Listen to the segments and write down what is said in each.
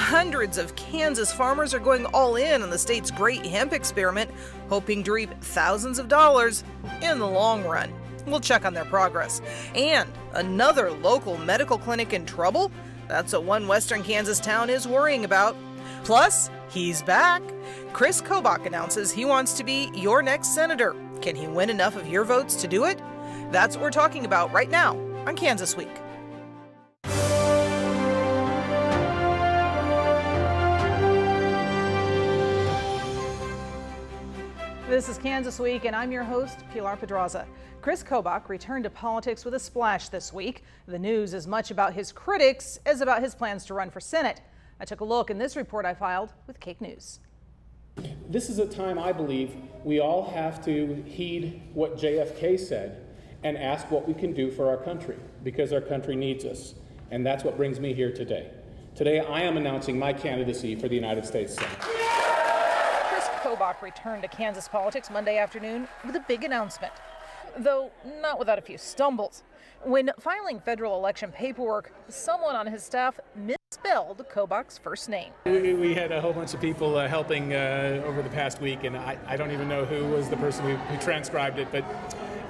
Hundreds of Kansas farmers are going all in on the state's great hemp experiment, hoping to reap thousands of dollars in the long run. We'll check on their progress. And another local medical clinic in trouble? That's what one western Kansas town is worrying about. Plus, he's back. Kris Kobach announces he wants to be your next senator. Can he win enough of your votes to do it? That's what we're talking about right now on Kansas Week. This is Kansas Week, and I'm your host, Pilar Pedraza. Kris Kobach returned to politics with a splash this week. The news is much about his critics as about his plans to run for Senate. I took a look in this report I filed with Cake News. This is a time, I believe, we all have to heed what JFK said and ask what we can do for our country, because our country needs us. And that's what brings me here today. Today, I am announcing my candidacy for the United States Senate. Kris Kobach returned to Kansas politics Monday afternoon with a big announcement, though not without a few stumbles. When filing federal election paperwork, someone on his staff misspelled Kobach's first name. We had a whole bunch of people helping over the past week, and I don't even know who was the person who transcribed it, but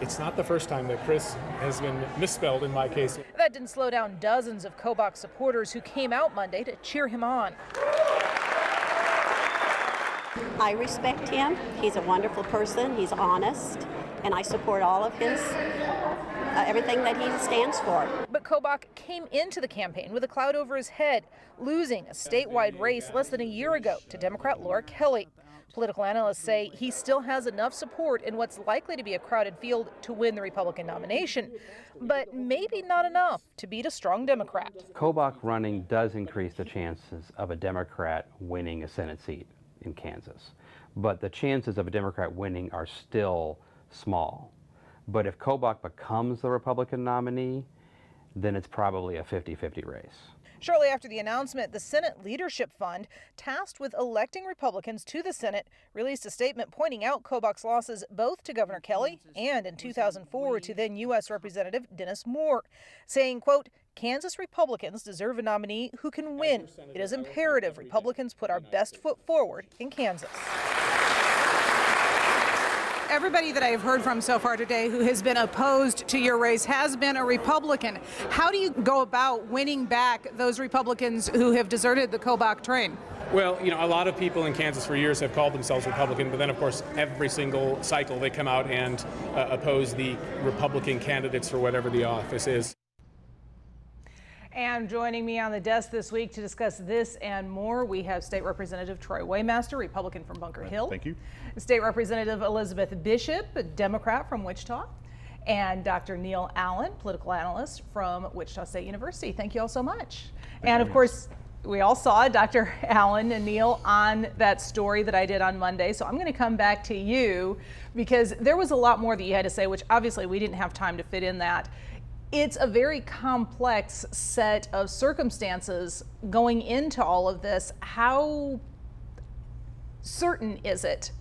it's not the first time that Kris has been misspelled in my case. That didn't slow down dozens of Kobach supporters who came out Monday to cheer him on. I respect him. He's a wonderful person. He's honest, and I support all of his everything that he stands for. But Kobach came into the campaign with a cloud over his head, losing a statewide race less than a year ago to Democrat Laura Kelly. Political analysts say he still has enough support in what's likely to be a crowded field to win the Republican nomination, but maybe not enough to beat a strong Democrat. Kobach running does increase the chances of a Democrat winning a Senate seat in Kansas, but the chances of a Democrat winning are still small. But if Kobach becomes the Republican nominee, then it's probably a 50-50 race. Shortly after the announcement, the Senate Leadership Fund, tasked with electing Republicans to the Senate, released a statement pointing out Kobach's losses both to Governor Kelly and in 2004 to then U.S. Representative Dennis Moore, saying, quote, "Kansas Republicans deserve a nominee who can win. It is imperative Republicans put our best foot forward in Kansas." Everybody that I have heard from so far today who has been opposed to your race has been a Republican. How do you go about winning back those Republicans who have deserted the Kobach train? Well, you know, a lot of people in Kansas for years have called themselves Republican, but then, of course, every single cycle they come out and oppose the Republican candidates for whatever the office is. And joining me on the desk this week to discuss this and more, we have State Representative Troy Waymaster, Republican from Bunker Hill. Thank you. State Representative Elizabeth Bishop, a Democrat from Wichita. And Dr. Neil Allen, political analyst from Wichita State University. Thank you all so much. And of course, we all saw Dr. Allen and Neil on that story that I did on Monday. So I'm going to come back to you because there was a lot more that you had to say, which obviously we didn't have time to fit in that. It's a very complex set of circumstances going into all of this. How certain is it?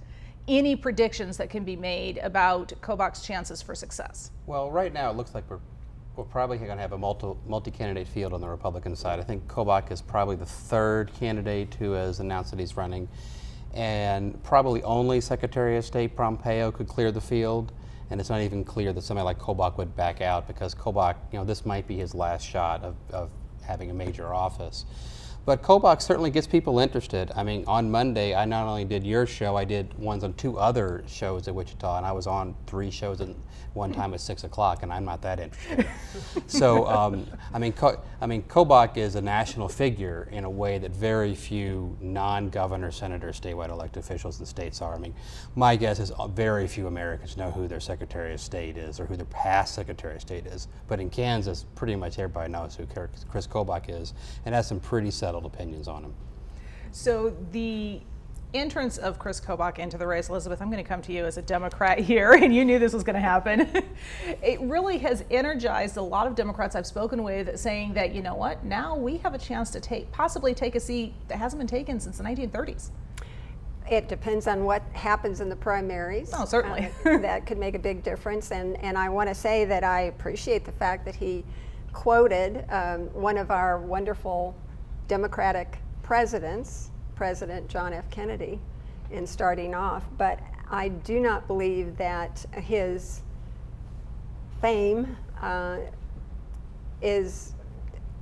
Any predictions that can be made about Kobach's chances for success? Well, right now it looks like we're probably going to have a multi-candidate field on the Republican side. I think Kobach is probably the third candidate who has announced that he's running, and probably only Secretary of State Pompeo could clear the field. And it's not even clear that somebody like Kobach would back out, because Kobach, you know, this might be his last shot of having a major office. But Kobach certainly gets people interested. I mean, on Monday, I not only did your show, I did ones on 2 other shows at Wichita, and I was on 3 shows at one time at 6 o'clock, and I'm not that interested. So, I mean, Kobach is a national figure in a way that very few non-governor, senator, statewide elected officials in the states are. I mean, my guess is very few Americans know who their Secretary of State is or who their past Secretary of State is. But in Kansas, pretty much everybody knows who Kris Kobach is and has some pretty settled opinions on him. So the entrance of Kris Kobach into the race, Elizabeth, I'm going to come to you as a Democrat here, and you knew this was going to happen. It really has energized a lot of Democrats I've spoken with, saying that, you know what, now we have a chance to possibly take a seat that hasn't been taken since the 1930s. It depends on what happens in the primaries. Oh, certainly. That could make a big difference, and I want to say that I appreciate the fact that he quoted one of our wonderful Democratic presidents, President John F. Kennedy, in starting off, but I do not believe that his fame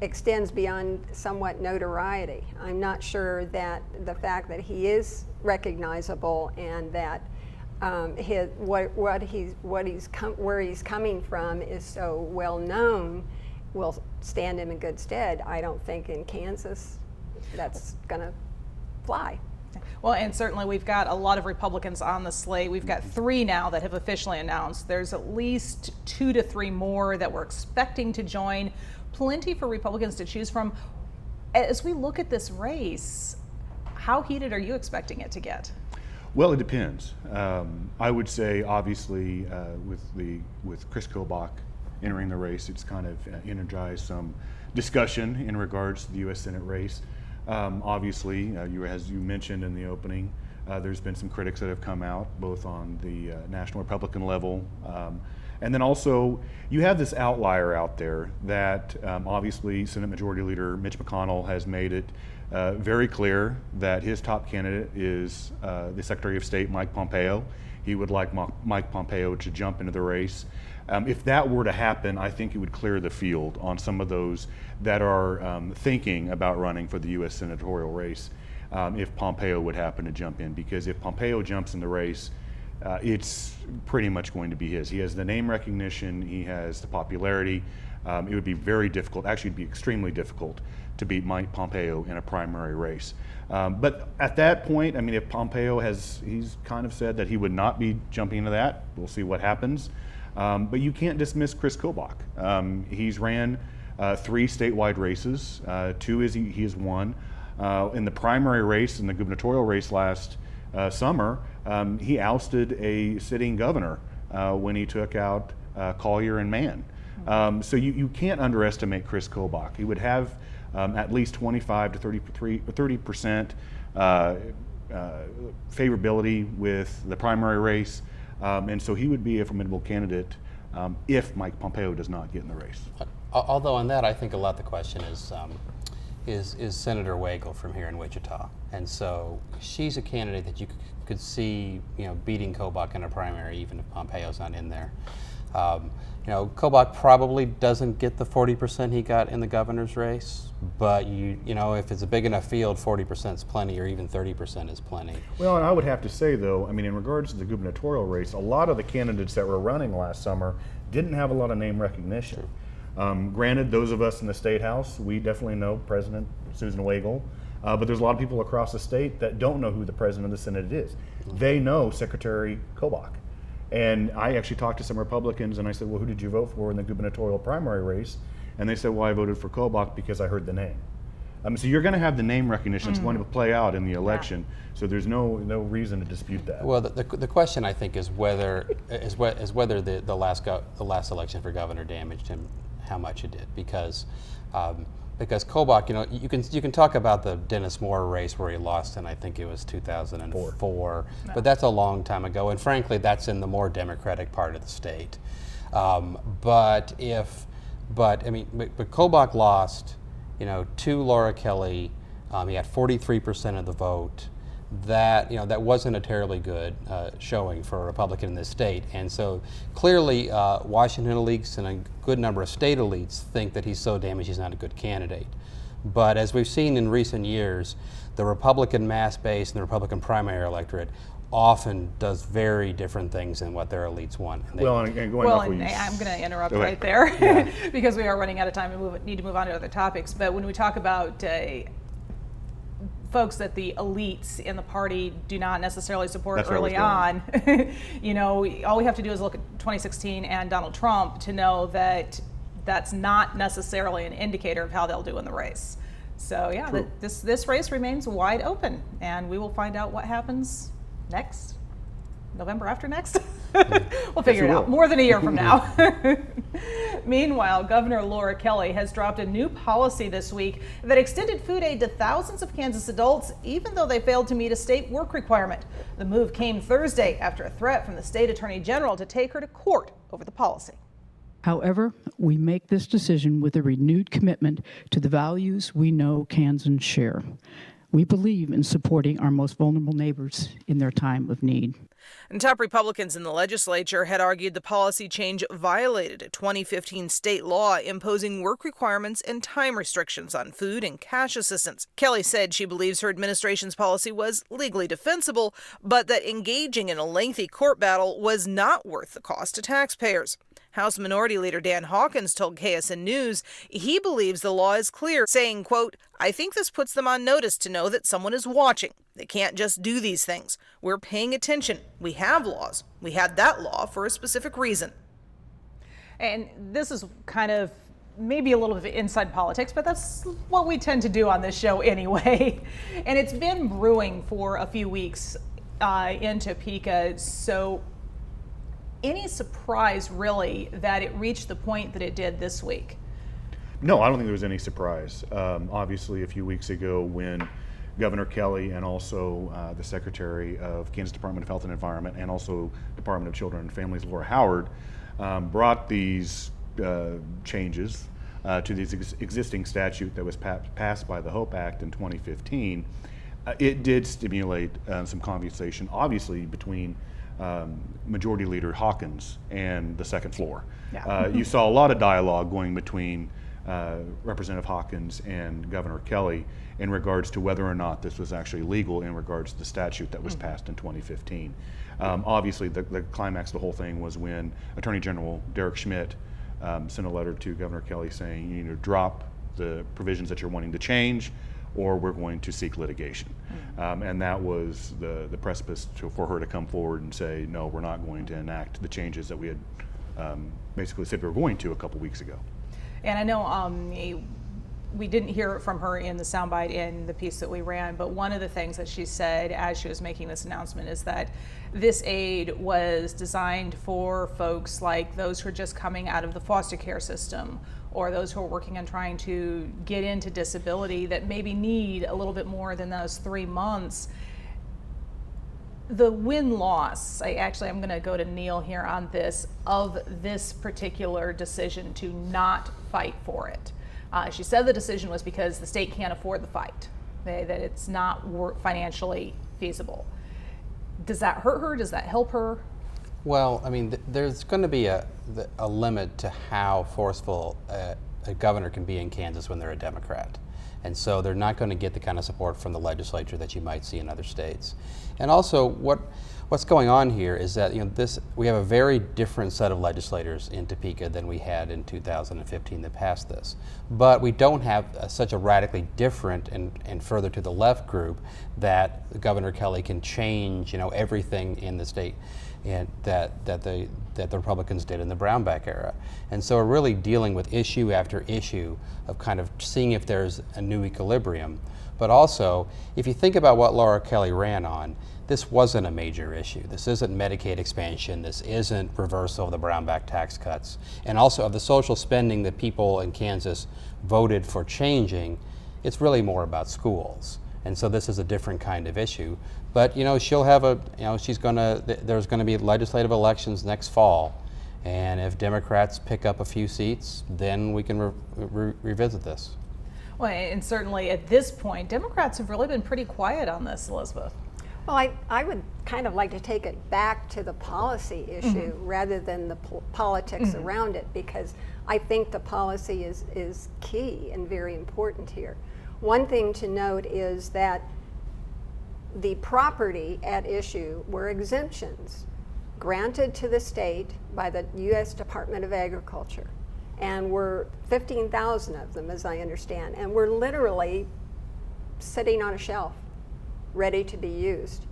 extends beyond somewhat notoriety. I'm not sure that the fact that he is recognizable and that where he's coming from is so well known will stand him in good stead. I don't think in Kansas that's going to fly. Well, and certainly we've got a lot of Republicans on the slate. We've got 3 now that have officially announced. There's at least 2 to 3 more that we're expecting to join. Plenty for Republicans to choose from. As we look at this race, how heated are you expecting it to get? Well, it depends. I would say, obviously, with Kris Kobach entering the race, it's kind of energized some discussion in regards to the U.S. Senate race. Obviously, as you mentioned in the opening, there's been some critics that have come out, both on the national Republican level, and then also you have this outlier out there that obviously Senate Majority Leader Mitch McConnell has made it very clear that his top candidate is the Secretary of State, Mike Pompeo. He would like Mike Pompeo to jump into the race. If that were to happen, I think it would clear the field on some of those that are thinking about running for the U.S. senatorial race if Pompeo would happen to jump in. Because if Pompeo jumps in the race, it's pretty much going to be his. He has the name recognition, he has the popularity. It would be very difficult, actually it'd be extremely difficult to beat Mike Pompeo in a primary race. But at that point, I mean, if Pompeo he's kind of said that he would not be jumping into that. We'll see what happens. But you can't dismiss Kris Kobach. He's ran 3 statewide races. 2 he has won. In the primary race, in the gubernatorial race last summer, he ousted a sitting governor when he took out Collier and Mann. So you can't underestimate Kris Kobach. He would have at least 25 to 30% favorability with the primary race. And so he would be a formidable candidate if Mike Pompeo does not get in the race. Although on that, I think a lot of the question is Senator Wagle from here in Wichita, and so she's a candidate that you could see, beating Kobach in a primary, even if Pompeo's not in there. Kobach probably doesn't get the 40% he got in the governor's race, but if it's a big enough field, 40% is plenty, or even 30% is plenty. Well, and I would have to say, though, I mean, in regards to the gubernatorial race, a lot of the candidates that were running last summer didn't have a lot of name recognition. Granted, those of us in the State House, we definitely know President Susan Wagle, but there's a lot of people across the state that don't know who the President of the Senate is. They know Secretary Kobach. And I actually talked to some Republicans and I said, well, who did you vote for in the gubernatorial primary race? And they said, well, I voted for Kobach because I heard the name. So you're going to have the name recognition. It's going to play out in the election. So there's no reason to dispute that. Well, the question I think is whether the last election for governor damaged him, how much it did, because Kobach, you can talk about the Dennis Moore race where he lost in, I think it was 2004, but that's a long time ago, and frankly, that's in the more Democratic part of the state. But Kobach lost, to Laura Kelly. He had 43% of the vote. That wasn't a terribly good showing for a Republican in this state, and so clearly Washington elites and a good number of state elites think that he's so damaged he's not a good candidate. But as we've seen in recent years, the Republican mass base and the Republican primary electorate often does very different things than what their elites want. And I'm going to interrupt right there because we are running out of time and need to move on to other topics. But when we talk about folks that the elites in the party do not necessarily support early on, all we have to do is look at 2016 and Donald Trump to know that that's not necessarily an indicator of how they'll do in the race. So this race remains wide open, and we will find out what happens next, November after next. We'll figure it out more than a year from now. Meanwhile, Governor Laura Kelly has dropped a new policy this week that extended food aid to thousands of Kansas adults, even though they failed to meet a state work requirement. The move came Thursday after a threat from the state attorney general to take her to court over the policy. However, we make this decision with a renewed commitment to the values we know Kansans share. We believe in supporting our most vulnerable neighbors in their time of need. And top Republicans in the legislature had argued the policy change violated a 2015 state law imposing work requirements and time restrictions on food and cash assistance. Kelly said she believes her administration's policy was legally defensible, but that engaging in a lengthy court battle was not worth the cost to taxpayers. House Minority Leader Dan Hawkins told KSN News he believes the law is clear, saying, quote, "I think this puts them on notice to know that someone is watching. They can't just do these things. We're paying attention. We have laws. We had that law for a specific reason." And this is kind of maybe a little bit of inside politics, but that's what we tend to do on this show anyway. And it's been brewing for a few weeks in Topeka, so any surprise really that it reached the point that it did this week? No, I don't think there was any surprise. Obviously, a few weeks ago when Governor Kelly and also the Secretary of Kansas Department of Health and Environment and also Department of Children and Families, Laura Howard, brought these changes to the existing statute that was passed by the HOPE Act in 2015, it did stimulate some conversation, obviously, between Majority Leader Hawkins and the second floor. Yeah. You saw a lot of dialogue going between Representative Hawkins and Governor Kelly in regards to whether or not this was actually legal in regards to the statute that was passed in 2015. Obviously, the climax of the whole thing was when Attorney General Derek Schmidt sent a letter to Governor Kelly saying you need to drop the provisions that you're wanting to change, or we're going to seek litigation. And that was the precipice for her to come forward and say, no, we're not going to enact the changes that we had basically said we were going to a couple weeks ago. And I know we didn't hear from her in the soundbite in the piece that we ran, but one of the things that she said as she was making this announcement is that this aid was designed for folks like those who are just coming out of the foster care system or those who are working on trying to get into disability that maybe need a little bit more than those 3 months. The win-loss, I'm going to go to Neil here on this, of this particular decision to not fight for it. She said the decision was because the state can't afford the fight, that it's not financially feasible. Does that hurt her? Does that help her? Well, I mean, there's going to be a limit to how forceful a governor can be in Kansas when they're a Democrat. And so they're not going to get the kind of support from the legislature that you might see in other states. And also, what's going on here is that we have a very different set of legislators in Topeka than we had in 2015 that passed this. But we don't have such a radically different and further to the left group that Governor Kelly can change everything in the state and that the Republicans did in the Brownback era. And so we're really dealing with issue after issue of kind of seeing if there's a new equilibrium. But also, if you think about what Laura Kelly ran on, this wasn't a major issue. This isn't Medicaid expansion. This isn't reversal of the Brownback tax cuts. And also of the social spending that people in Kansas voted for changing, it's really more about schools. And so this is a different kind of issue. But she'll have there's going to be legislative elections next fall. And if Democrats pick up a few seats, then we can revisit this. Well, and certainly at this point, Democrats have really been pretty quiet on this, Elizabeth. Well, I would kind of like to take it back to the policy issue rather than the politics around it, because I think the policy is key and very important here. One thing to note is that the property at issue were exemptions granted to the state by the U.S. Department of Agriculture, and were 15,000 of them, as I understand, and were literally sitting on a shelf ready to be used.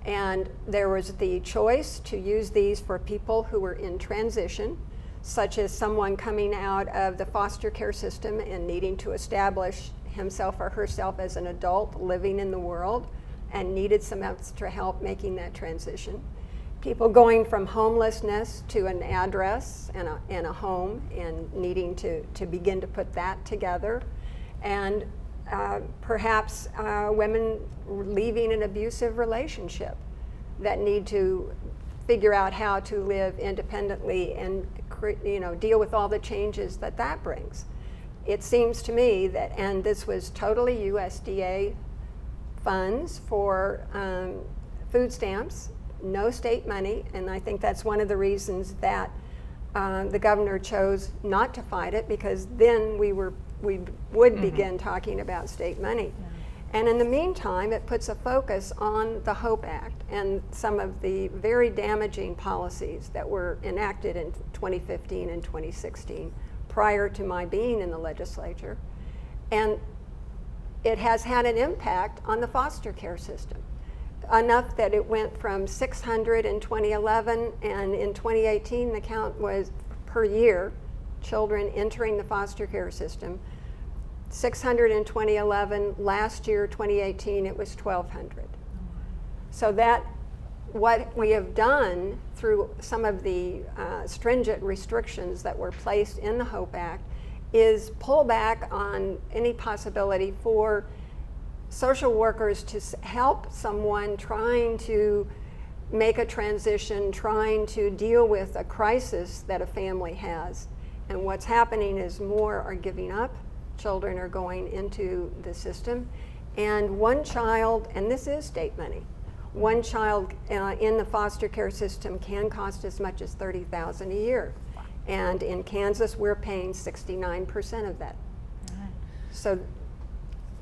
And there was the choice to use these for people who were in transition, such as someone coming out of the foster care system and needing to establish himself or herself as an adult living in the world and needed some extra help making that transition. People going from homelessness to an address and a home and needing to begin to put that together. And perhaps women leaving an abusive relationship that need to figure out how to live independently and deal with all the changes that brings. It seems to me that, and this was totally USDA funds for food stamps, no state money, and I think that's one of the reasons that the governor chose not to fight it, because then we would begin talking about state money. Yeah. And in the meantime, it puts a focus on the HOPE Act and some of the very damaging policies that were enacted in 2015 and 2016 prior to my being in the legislature. And it has had an impact on the foster care system, enough that it went from 600 in 2011, and in 2018 the count was per year, children entering the foster care system, 600 in 2011, last year, 2018, it was 1,200. So that, what we have done through some of the stringent restrictions that were placed in the HOPE Act is pull back on any possibility for social workers to help someone trying to make a transition, trying to deal with a crisis that a family has. And what's happening is more are giving up. Children are going into the system, and one child, and this is state money, one child in the foster care system can cost as much as $30,000 a year. And in Kansas, we're paying 69% of that. So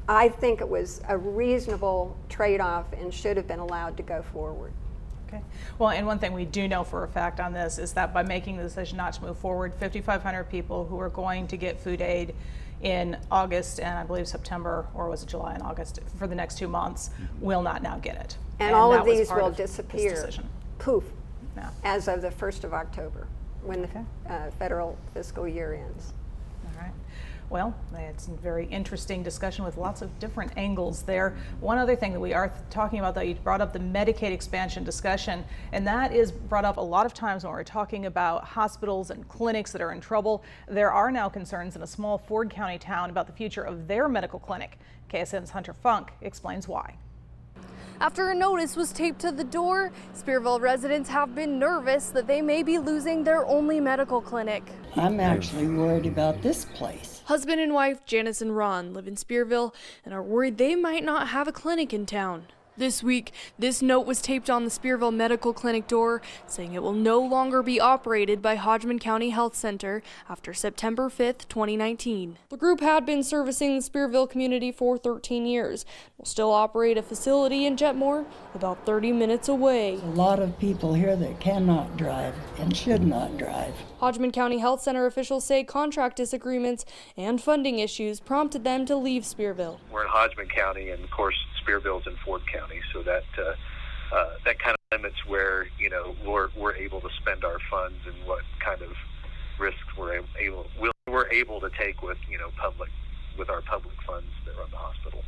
I think it was a reasonable trade-off and should have been allowed to go forward. Okay. Well, and one thing we do know for a fact on this is that by making the decision not to move forward, 5,500 people who are going to get food aid in August and I believe September, or was it July and August, for the next 2 months, will not now get it. And all of these will disappear, poof, yeah, as of the 1st of October, when the federal fiscal year ends. All right. Well, it's a very interesting discussion with lots of different angles there. One other thing that we are talking about, though, you brought up the Medicaid expansion discussion, and that is brought up a lot of times when we're talking about hospitals and clinics that are in trouble. There are now concerns in a small Ford County town about the future of their medical clinic. KSN's Hunter Funk explains why. After a notice was taped to the door, Spearville residents have been nervous that they may be losing their only medical clinic. I'm actually worried about this place. Husband and wife Janice and Ron live in Spearville and are worried they might not have a clinic in town. This week, this note was taped on the Spearville Medical Clinic door, saying it will no longer be operated by Hodgman County Health Center after September 5th, 2019. The group had been servicing the Spearville community for 13 years. Will still operate a facility in Jetmore, about 30 minutes away. There's a lot of people here that cannot drive and should not drive. Hodgman County Health Center officials say contract disagreements and funding issues prompted them to leave Spearville. We're in Hodgman County, and of course Spearville's in Ford County, so that kind of limits where we're able to spend our funds and what kind of risks we're able to take with our public funds that run the hospital.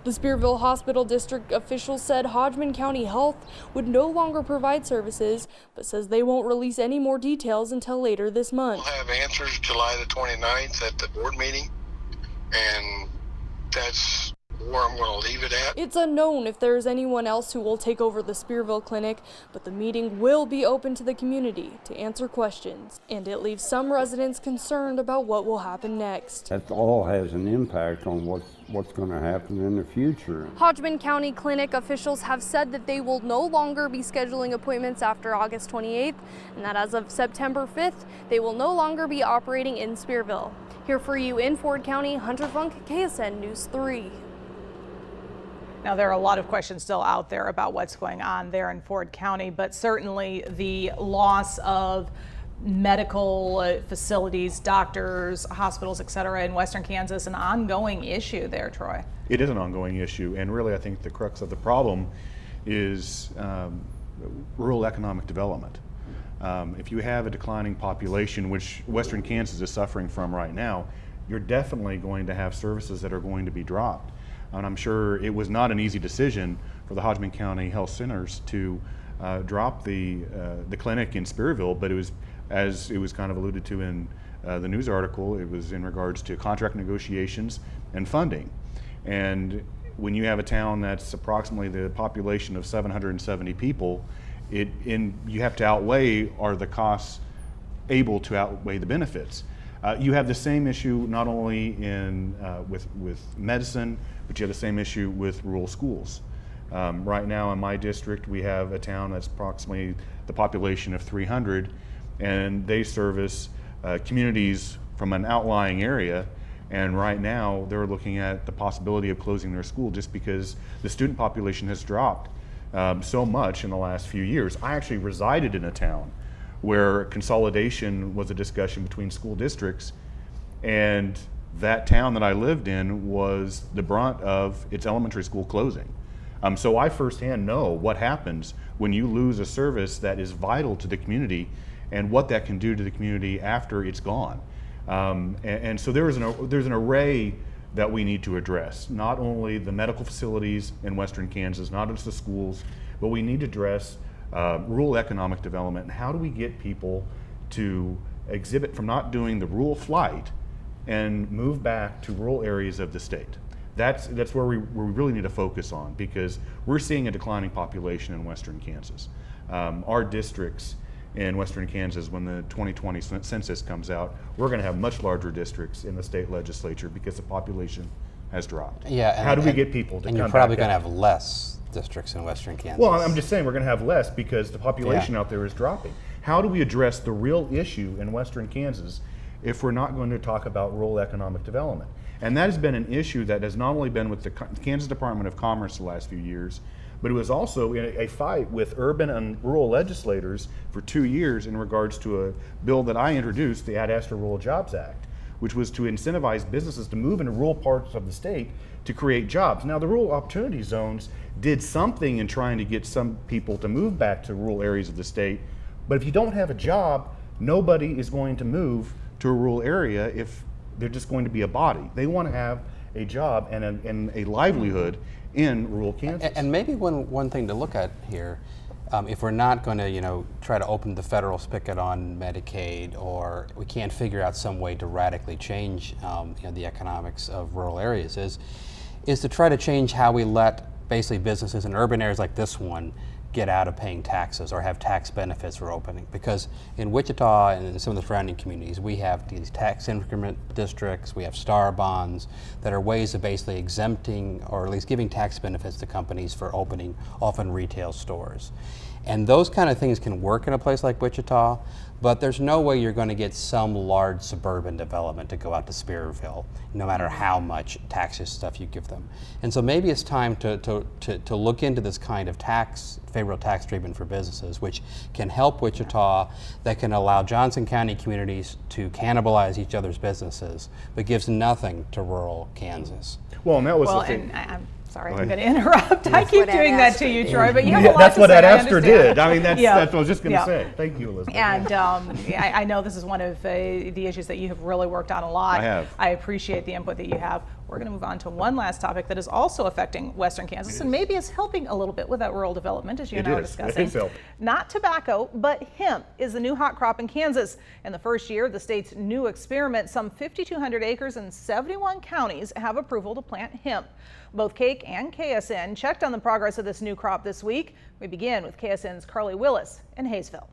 The Spearville Hospital District officials said Hodgman County Health would no longer provide services, but says they won't release any more details until later this month. We'll have answers July the 29th at the board meeting, and that's where I'm going to leave it at. It's unknown if there's anyone else who will take over the Spearville clinic, but the meeting will be open to the community to answer questions, and it leaves some residents concerned about what will happen next. That all has an impact on what's going to happen in the future. Hodgman County Clinic officials have said that they will no longer be scheduling appointments after August 28th, and that as of September 5th, they will no longer be operating in Spearville. Here for you in Ford County, Hunter Funk, KSN News 3. Now, there are a lot of questions still out there about what's going on there in Ford County, but certainly the loss of medical facilities, doctors, hospitals, et cetera, in Western Kansas, an ongoing issue there, Troy. It is an ongoing issue, and really I think the crux of the problem is rural economic development. If you have a declining population, which Western Kansas is suffering from right now, you're definitely going to have services that are going to be dropped. And I'm sure it was not an easy decision for the Hodgman County Health Centers to drop the clinic in Spearville, but it was, as it was kind of alluded to in the news article, it was in regards to contract negotiations and funding. And when you have a town that's approximately the population of 770 people, you have to outweigh are the costs able to outweigh the benefits. You have the same issue not only with medicine, but you have the same issue with rural schools. Right now in my district, we have a town that's approximately the population of 300, and they service communities from an outlying area. And right now, they're looking at the possibility of closing their school just because the student population has dropped so much in the last few years. I actually resided in a town where consolidation was a discussion between school districts, and that town that I lived in was the brunt of its elementary school closing. So I firsthand know what happens when you lose a service that is vital to the community and what that can do to the community after it's gone. And so there's an array that we need to address, not only the medical facilities in Western Kansas, not just the schools, but we need to address rural economic development. And how do we get people to exhibit from not doing the rural flight and move back to rural areas of the state? That's where we really need to focus on, because we're seeing a declining population in Western Kansas. Our districts in Western Kansas, when the 2020 census comes out, we're going to have much larger districts in the state legislature because the population has dropped. Yeah. How do we get people to come back? And you're probably going to have less districts in Western Kansas. Well, I'm just saying we're going to have less because the population out there is dropping. How do we address the real issue in Western Kansas if we're not going to talk about rural economic development? And that has been an issue that has not only been with the Kansas Department of Commerce the last few years, but it was also in a fight with urban and rural legislators for 2 years in regards to a bill that I introduced, the Ad Astra Rural Jobs Act, which was to incentivize businesses to move into rural parts of the state to create jobs. Now, the rural opportunity zones did something in trying to get some people to move back to rural areas of the state, but if you don't have a job, nobody is going to move to a rural area if they're just going to be a body. They want to have a job and a livelihood in rural Kansas. And maybe one thing to look at here, if we're not going to try to open the federal spigot on Medicaid, or we can't figure out some way to radically change the economics of rural areas, is to try to change how we let basically businesses in urban areas like this one get out of paying taxes or have tax benefits for opening. Because in Wichita and in some of the surrounding communities, we have these tax increment districts, we have star bonds that are ways of basically exempting or at least giving tax benefits to companies for opening often retail stores. And those kind of things can work in a place like Wichita, but there's no way you're going to get some large suburban development to go out to Spearville, no matter how much taxes stuff you give them. And so maybe it's time to look into this kind of favorable tax treatment for businesses, which can help Wichita, that can allow Johnson County communities to cannibalize each other's businesses, but gives nothing to rural Kansas. Well, and that was Well, the thing. and I'm sorry, I'm going to interrupt. I keep doing that to you, Troy, but you have a lot That's to what say, Ad I Astra understand. did. I mean, that's what I was just going to Yeah. say. Thank you, Elizabeth. And I know this is one of the issues that you have really worked on a lot. I have. I appreciate the input that you have. We're going to move on to one last topic that is also affecting Western Kansas, and maybe is helping a little bit with that rural development, as you and I were discussing. It is helping. Not tobacco, but hemp is the new hot crop in Kansas. In the first year of the state's new experiment, some 5,200 acres in 71 counties have approval to plant hemp. Both Cake and KSN checked on the progress of this new crop this week. We begin with KSN's Carly Willis in Hayesville.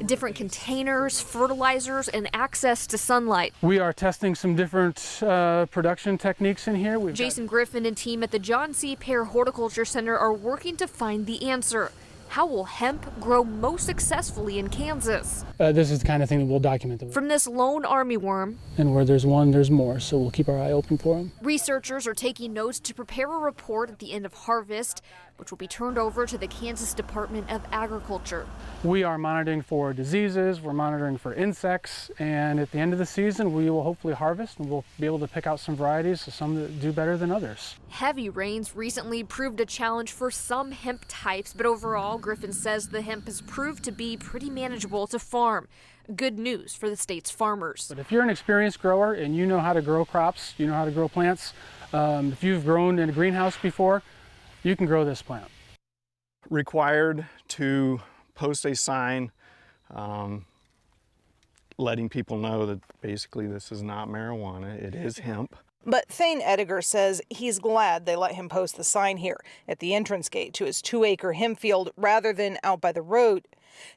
Different containers, fertilizers, and access to sunlight. We are testing some different production techniques in here. Jason Griffin and team at the John C. Pear Horticulture Center are working to find the answer. How will hemp grow most successfully in Kansas? This is the kind of thing that we'll document. From this lone armyworm, And where there's one, there's more, so we'll keep our eye open for them. researchers are taking notes to prepare a report at the end of harvest, which will be turned over to the Kansas Department of Agriculture. We are monitoring for diseases, we're monitoring for insects, and at the end of the season, we will hopefully harvest and we'll be able to pick out some varieties, some that do better than others. Heavy rains recently proved a challenge for some hemp types, but overall, Griffin says the hemp has proved to be pretty manageable to farm. Good news for the state's farmers. But if you're an experienced grower and you know how to grow crops, you know how to grow plants, if you've grown in a greenhouse before, you can grow this plant. Required to post a sign letting people know that basically this is not marijuana, it is hemp. But Thane Ediger says he's glad they let him post the sign here at the entrance gate to his 2-acre hemp field rather than out by the road.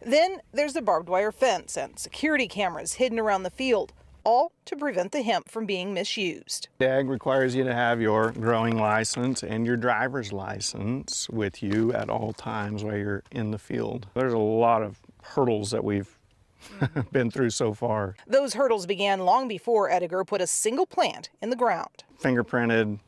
Then there's the barbed wire fence and security cameras hidden around the field, all to prevent the hemp from being misused. DAG requires you to have your growing license and your driver's license with you at all times while you're in the field. There's a lot of hurdles that we've been through so far. Those hurdles began long before Ediger put a single plant in the ground. Fingerprinted,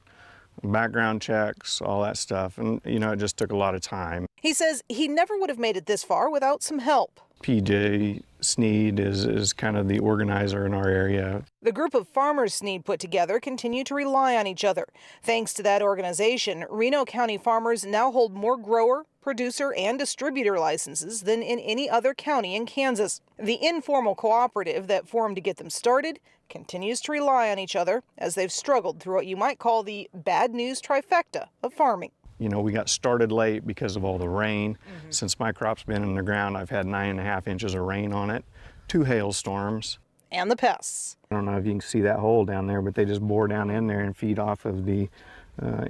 background checks, all that stuff, and it just took a lot of time. He says he never would have made it this far without some help. PJ Sneed is kind of the organizer in our area. The group of farmers Sneed put together continue to rely on each other. Thanks to that organization, Reno County farmers now hold more grower, producer, and distributor licenses than in any other county in Kansas. The informal cooperative that formed to get them started continues to rely on each other as they've struggled through what you might call the bad news trifecta of farming. We got started late because of all the rain. Since my crop's been in the ground, I've had 9.5 inches of rain on it, 2 hailstorms. And the pests. I don't know if you can see that hole down there, but they just bore down in there and feed off of the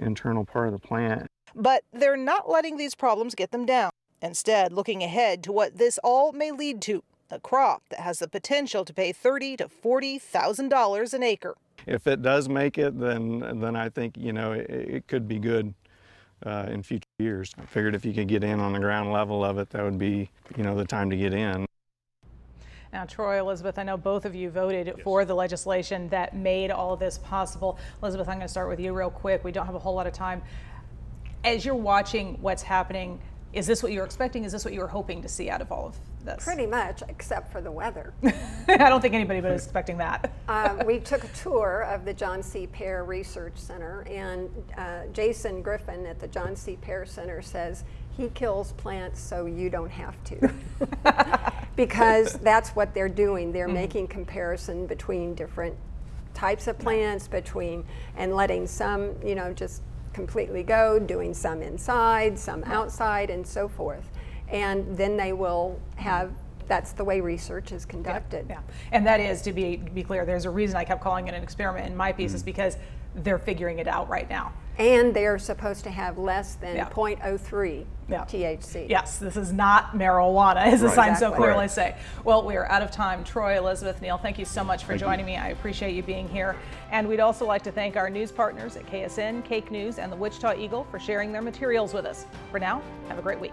internal part of the plant. But they're not letting these problems get them down. Instead, looking ahead to what this all may lead to, a crop that has the potential to pay $30,000 to $40,000 an acre. If it does make it, then I think, it could be good in future years. I figured if you could get in on the ground level of it, that would be, the time to get in. Now, Troy, Elizabeth, I know both of you voted for the legislation that made all of this possible. Elizabeth, I'm going to start with you real quick. We don't have a whole lot of time. As you're watching what's happening, is this what you're expecting? Is this what you were hoping to see out of all of this? Pretty much, except for the weather. I don't think anybody was expecting that. We took a tour of the John C. Pear Research Center, and Jason Griffin at the John C. Pear Center says he kills plants so you don't have to. Because that's what they're doing. They're making comparison between different types of plants, and letting some, just completely go, doing some inside, some outside, and so forth. And then they will have, that's the way research is conducted. Yeah. And that is, to be clear, there's a reason I kept calling it an experiment in my piece is because they're figuring it out right now. And they're supposed to have less than 0.03 THC. Yes, this is not marijuana, as the signs so clearly Right. say. Well, we are out of time. Troy, Elizabeth, Neil, thank you so much for joining me. I appreciate you being here. And we'd also like to thank our news partners at KSN, Cake News, and the Wichita Eagle for sharing their materials with us. For now, have a great week.